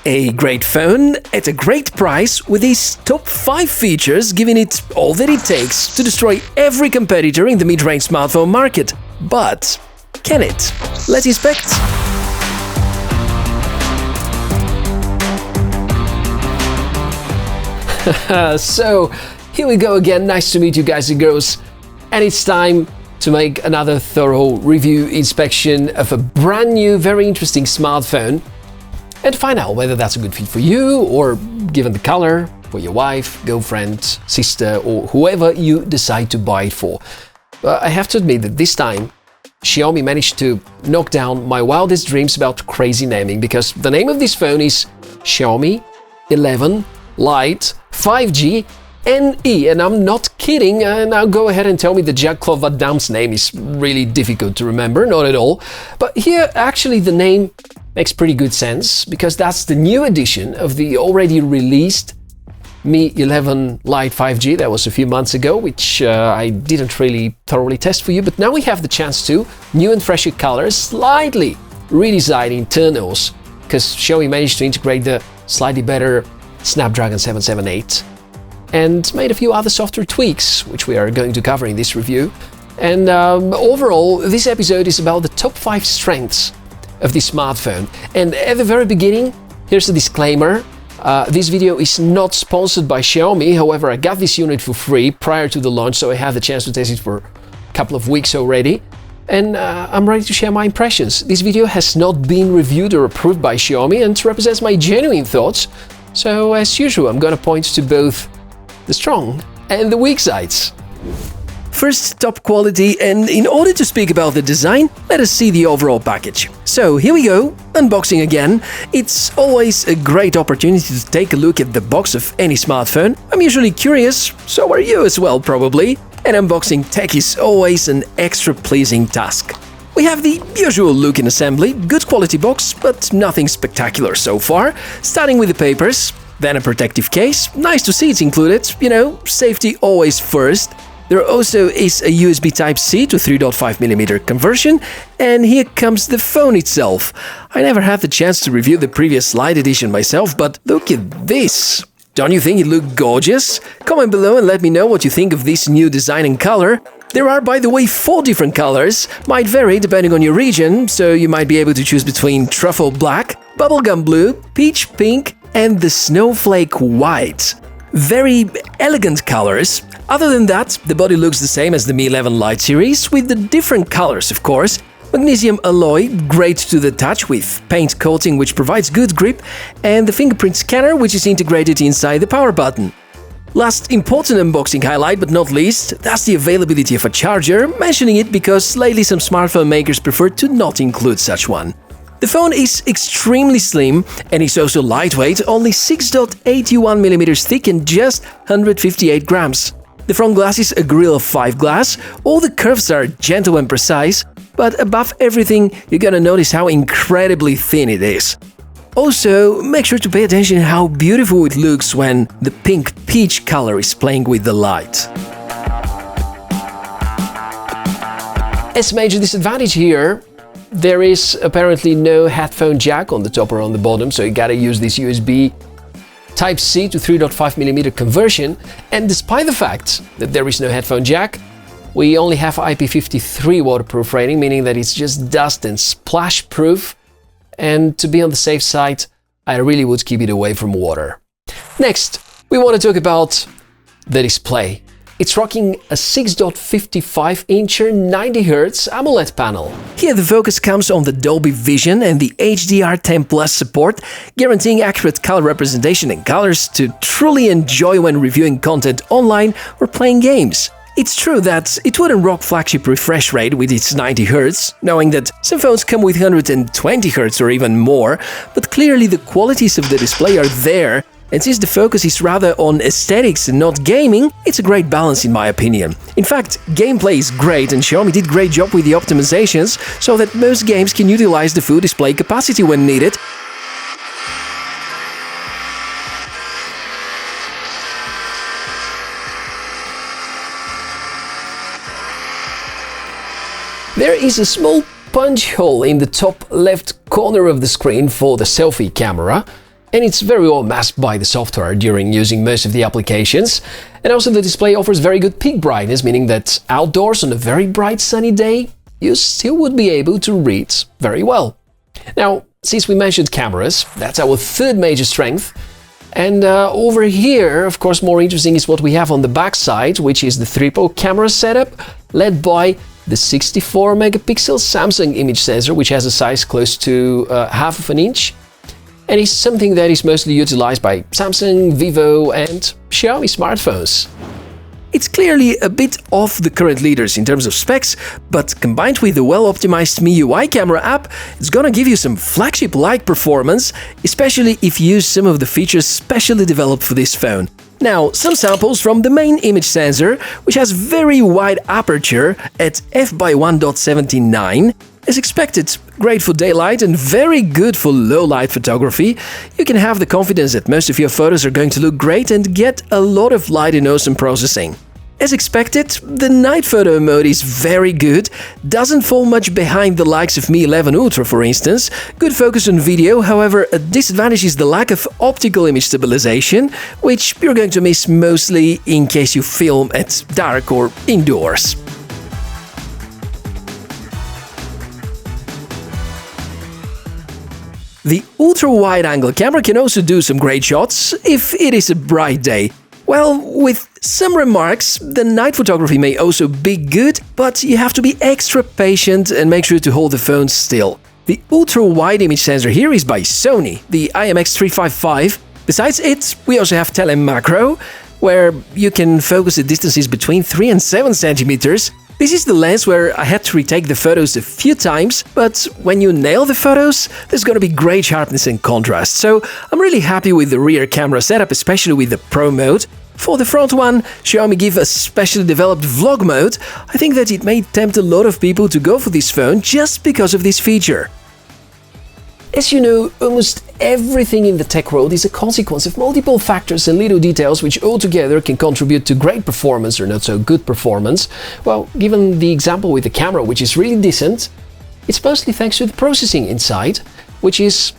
A great phone at a great price with these top 5 features, giving it all that it takes to destroy every competitor in the mid-range smartphone market. But can it? Let's inspect. So, here we go again. Nice to meet you guys and girls. And it's time to make another thorough review inspection of a brand new, very interesting smartphone and find out whether that's a good fit for you or, given the color, for your wife, girlfriend, sister or whoever you decide to buy it for. I have to admit that this time Xiaomi managed to knock down my wildest dreams about crazy naming, because the name of this phone is Xiaomi 11 Lite 5G NE, and I'm not kidding. Now go ahead and tell me that Jacques-Claude Van Damme's name is really difficult to remember, not at all. But here, actually, the name makes pretty good sense, because that's the new edition of the already released Mi 11 Lite 5G. That was a few months ago, which I didn't really thoroughly test for you, but now we have the chance to. New and fresher colors, slightly redesigned internals, because Xiaomi managed to integrate the slightly better Snapdragon 778 and made a few other software tweaks, which we are going to cover in this review. And overall, this episode is about the top 5 strengths of this smartphone. And at the very beginning, here's a disclaimer. This video is not sponsored by Xiaomi. However, I got this unit for free prior to the launch, so I had the chance to test it for a couple of weeks already. And I'm ready to share my impressions. This video has not been reviewed or approved by Xiaomi and represents my genuine thoughts. So, as usual, I'm gonna point to both the strong and the weak sides. First, top quality, and in order to speak about the design, let us see the overall package. So here we go, unboxing again. It's always a great opportunity to take a look at the box of any smartphone. I'm usually curious, so are you as well probably, and unboxing tech is always an extra pleasing task. We have the usual look in assembly, good quality box, but nothing spectacular so far, starting with the papers. Then a protective case, nice to see it's included, you know, safety always first. There also is a USB Type-C to 3.5mm conversion, and here comes the phone itself. I never had the chance to review the previous Lite edition myself, but look at this! Don't you think it looked gorgeous? Comment below and let me know what you think of this new design and color. There are, by the way, 4 different colors, might vary depending on your region, so you might be able to choose between truffle black, bubblegum blue, peach pink, and the snowflake white. Very elegant colors. Other than that, the body looks the same as the Mi 11 Lite series, with the different colors, of course. Magnesium alloy, great to the touch with paint coating which provides good grip, and the fingerprint scanner which is integrated inside the power button. Last important unboxing highlight, but not least, that's the availability of a charger, mentioning it because lately some smartphone makers prefer to not include such one. The phone is extremely slim and is also lightweight, only 6.81mm thick and just 158 grams. The front glass is a Gorilla 5 glass, all the curves are gentle and precise, but above everything you're gonna notice how incredibly thin it is. Also, make sure to pay attention how beautiful it looks when the pink peach color is playing with the light. As a major disadvantage here, there is apparently no headphone jack on the top or on the bottom, so you gotta use this USB Type-C to 3.5mm conversion, and despite the fact that there is no headphone jack, we only have IP53 waterproof rating, meaning that it's just dust and splash proof, and to be on the safe side, I really would keep it away from water. Next, we want to talk about the display. It's rocking a 6.55-incher 90Hz AMOLED panel. Here the focus comes on the Dolby Vision and the HDR10 Plus support, guaranteeing accurate color representation and colors to truly enjoy when reviewing content online or playing games. It's true that it wouldn't rock flagship refresh rate with its 90Hz, knowing that some phones come with 120Hz or even more, but clearly the qualities of the display are there. And since the focus is rather on aesthetics and not gaming, it's a great balance in my opinion. In fact, gameplay is great and Xiaomi did great job with the optimizations so that most games can utilize the full display capacity when needed. There is a small punch hole in the top left corner of the screen for the selfie camera. and it's very well masked by the software during using most of the applications. And also the display offers very good peak brightness, meaning that outdoors on a very bright sunny day, you still would be able to read very well. Now, since we mentioned cameras, that's our third major strength. And over here, of course, more interesting is what we have on the back side, which is the triple camera setup, led by the 64 megapixel Samsung image sensor, which has a size close to half of an inch. And is something that is mostly utilized by Samsung, Vivo and Xiaomi smartphones. It's clearly a bit off the current leaders in terms of specs, but combined with the well-optimized MIUI camera app, it's gonna give you some flagship-like performance, especially if you use some of the features specially developed for this phone. Now, some samples from the main image sensor, which has very wide aperture at f/1.79. As expected, great for daylight and very good for low-light photography. You can have the confidence that most of your photos are going to look great and get a lot of light and awesome processing. As expected, the night photo mode is very good, doesn't fall much behind the likes of Mi 11 Ultra for instance, good focus on video, however a disadvantage is the lack of optical image stabilization, which you're going to miss mostly in case you film at dark or indoors. The ultra-wide-angle camera can also do some great shots if it is a bright day. Well, with some remarks, the night photography may also be good, but you have to be extra patient and make sure to hold the phone still. The ultra-wide image sensor here is by Sony, the IMX355. Besides it, we also have telemacro, where you can focus the distances between 3 and 7 centimeters. This is the lens where I had to retake the photos a few times, but when you nail the photos, there's gonna be great sharpness and contrast. So I'm really happy with the rear camera setup, especially with the Pro mode. For the front one, Xiaomi give a specially developed vlog mode. I think that it may tempt a lot of people to go for this phone just because of this feature. As you know, almost everything in the tech world is a consequence of multiple factors and little details which altogether can contribute to great performance or not so good performance. Well, given the example with the camera, which is really decent, it's mostly thanks to the processing inside, which is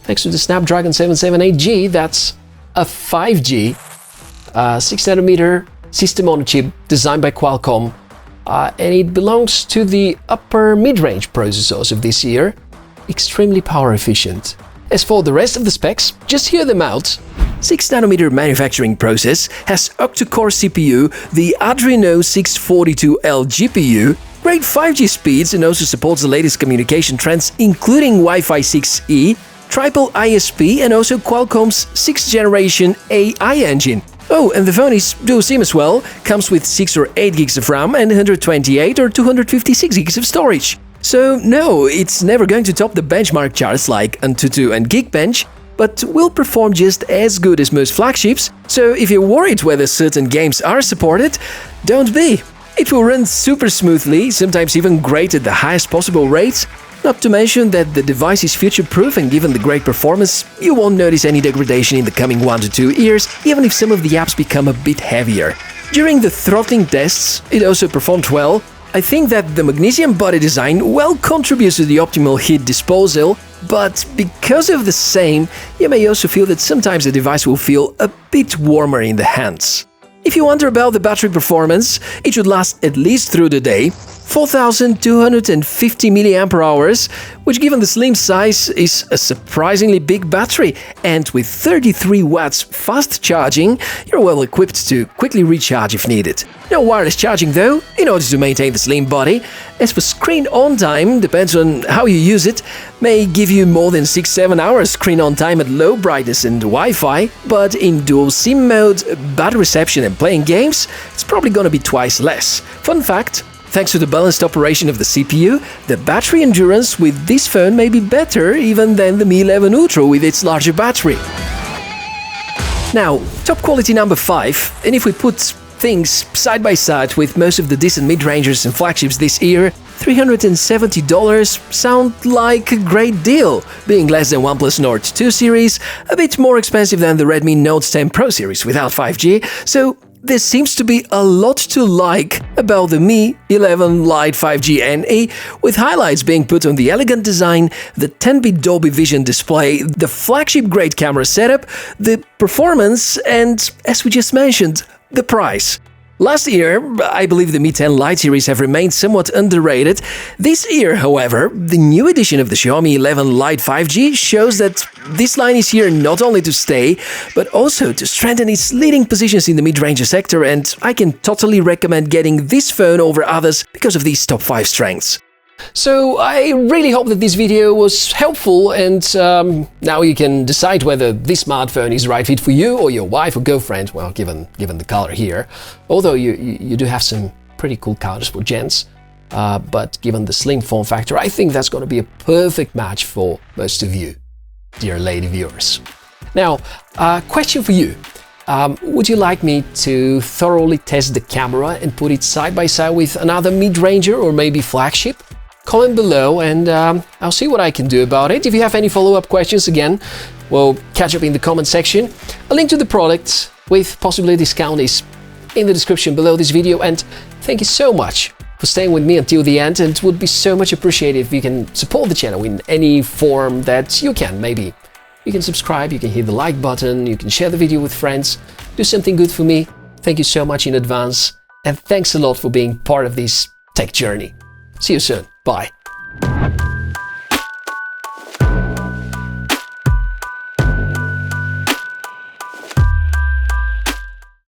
thanks to the Snapdragon 778G, that's a 5G 6nm system on a chip designed by Qualcomm, and it belongs to the upper mid-range processors of this year. Extremely power efficient. As for the rest of the specs, just hear them out. 6nm manufacturing process, has octa-core CPU, the Adreno 642L GPU, great 5G speeds and also supports the latest communication trends including Wi-Fi 6E, triple ISP and also Qualcomm's 6th generation AI engine. Oh, and the phone is dual SIM as well, comes with 6 or 8 gigs of RAM and 128 or 256 gigs of storage. So no, it's never going to top the benchmark charts like Antutu and Geekbench, but will perform just as good as most flagships, so if you're worried whether certain games are supported, don't be. It will run super smoothly, sometimes even great at the highest possible rates, not to mention that the device is future-proof and given the great performance, you won't notice any degradation in the coming 1 to 2 years, even if some of the apps become a bit heavier. During the throttling tests, it also performed well. I think that the magnesium body design well contributes to the optimal heat disposal, but because of the same, you may also feel that sometimes the device will feel a bit warmer in the hands. If you wonder about the battery performance, it should last at least through the day. 4250 mAh, which given the slim size is a surprisingly big battery, and with 33 watts fast charging, you're well equipped to quickly recharge if needed. No wireless charging though, in order to maintain the slim body. As for screen on time, depends on how you use it, may give you more than 6-7 hours screen on time at low brightness and Wi-Fi, but in dual SIM mode, bad reception and playing games, it's probably gonna be twice less. Fun fact, thanks to the balanced operation of the CPU, the battery endurance with this phone may be better even than the Mi 11 Ultra with its larger battery. Now, top quality number 5, and if we put things side by side with most of the decent mid-rangers and flagships this year, $370 sound like a great deal, being less than OnePlus Nord 2 series, a bit more expensive than the Redmi Note 10 Pro series without 5G, so there seems to be a lot to like about the Mi 11 Lite 5G NE, with highlights being put on the elegant design, the 10-bit Dolby Vision display, the flagship-grade camera setup, the performance, and, as we just mentioned, the price. Last year, I believe the Mi 10 Lite series have remained somewhat underrated. This year, however, the new edition of the Xiaomi 11 Lite 5G shows that this line is here not only to stay, but also to strengthen its leading positions in the mid-range sector, and I can totally recommend getting this phone over others because of these top 5 strengths. So I really hope that this video was helpful, and now you can decide whether this smartphone is the right fit for you or your wife or girlfriend, well, given the color here. Although you do have some pretty cool colors for gents, but given the slim form factor, I think that's going to be a perfect match for most of you, dear lady viewers. Now, question for you. Would you like me to thoroughly test the camera and put it side by side with another mid-ranger or maybe flagship? Comment below and I'll see what I can do about it. If you have any follow-up questions, again, we'll catch up in the comment section. A link to the product with possibly a discount is in the description below this video, and thank you so much for staying with me until the end, and it would be so much appreciated if you can support the channel in any form that you can. Maybe you can subscribe, you can hit the like button, you can share the video with friends, do something good for me. Thank you so much in advance, and thanks a lot for being part of this tech journey. See you soon. Bye.